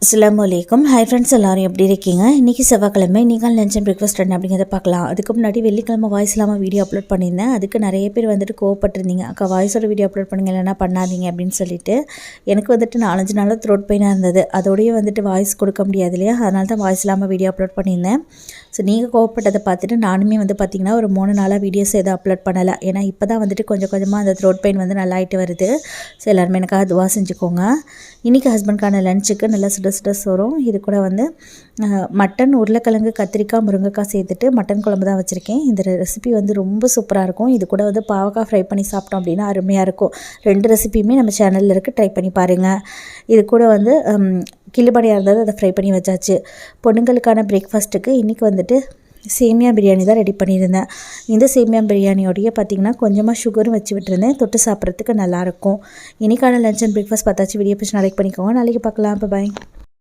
அஸ்ஸலாமு அலைக்கும். Hi friends, எல்லோரும் எப்படி இருக்கீங்க? இன்றைக்கி செவ்வாய்க்கிழமை. நீங்கள் லஞ்ச் அண்ட் பிரேக்ஃபாஸ்ட் என்ன அப்படிங்கிறத பார்க்கலாம். அதுக்கு முன்னாடி வெள்ளிக்கிழமை வாய்ஸ் இல்லாமல் வீடியோ அப்லோட் பண்ணியிருந்தேன். அதுக்கு நிறைய பேர் வந்துட்டு கோவப்பட்டிருந்தீங்க, அக்கா வாய்ஸோட வீடியோ அப்லோட் பண்ணுங்க, இல்லைனா பண்ணாதீங்க அப்படின்னு சொல்லிட்டு. எனக்கு வந்துட்டு 4-5 நாளாக த்ரோட் பெயினாக இருந்தது. அதோடய வந்துட்டு வாய்ஸ் கொடுக்க முடியாது இல்லையா, அதனால தான் வாய்ஸ் இல்லாமல் வீடியோ அப்லோட் பண்ணியிருந்தேன். ஸோ நீங்கள் கோவப்பட்டதை பார்த்துட்டு நானுமே வந்து பார்த்திங்கன்னா ஒரு 3 நாளாக வீடியோஸ் எதுவும் அப்லோட் பண்ணலை. ஏன்னா இப்போ தான் வந்துட்டு கொஞ்சம் கொஞ்சமாக அந்த த்ரோட் பெயின் வந்து நல்லா ஆகிட்டு வருது. ஸோ எல்லாருமே எனக்காக துவா செஞ்சுக்கோங்க. இன்றைக்கி ஹஸ்பண்ட்கான லஞ்சுக்கு நல்லா சுட சுட சோறும், இது கூட வந்து மட்டன், உருளைக்கிழங்கு, கத்திரிக்காய், முருங்கைக்காய் சேர்த்துட்டு மட்டன் குழம்பு தான் வச்சுருக்கேன். இந்த ரெசிபி வந்து ரொம்ப சூப்பராக இருக்கும். இது கூட வந்து பாவக்காய் ஃப்ரை பண்ணி சாப்பிட்டோம் அப்படின்னா அருமையாக இருக்கும். 2 ரெசிபியுமே நம்ம சேனலில் இருக்குது, ட்ரை பண்ணி பாருங்கள். இது கூட வந்து கிள்ளுபடியாக இருந்தது, அதை ஃப்ரை பண்ணி வச்சாச்சு. பொண்ணுங்களுக்கான பிரேக்ஃபாஸ்ட்டுக்கு இன்றைக்கி வந்துட்டு சேமியா பிரியாணி தான் ரெடி பண்ணியிருந்தேன். இந்த சேமியா பிரியாணியோடைய பார்த்திங்கன்னா கொஞ்சமாக சுகரும் வச்சு விட்டுருந்தேன், தொட்டு சாப்பிட்றதுக்கு நல்லாயிருக்கும். இன்றைக்கான லஞ்ச் அண்ட் பிரேக்ஃபாஸ்ட் பார்த்தாச்சு. வீடியோ பிடிச்சி நாளைக்கு பண்ணிக்கோங்க. நாளைக்கு பார்க்கலாம். பாய்.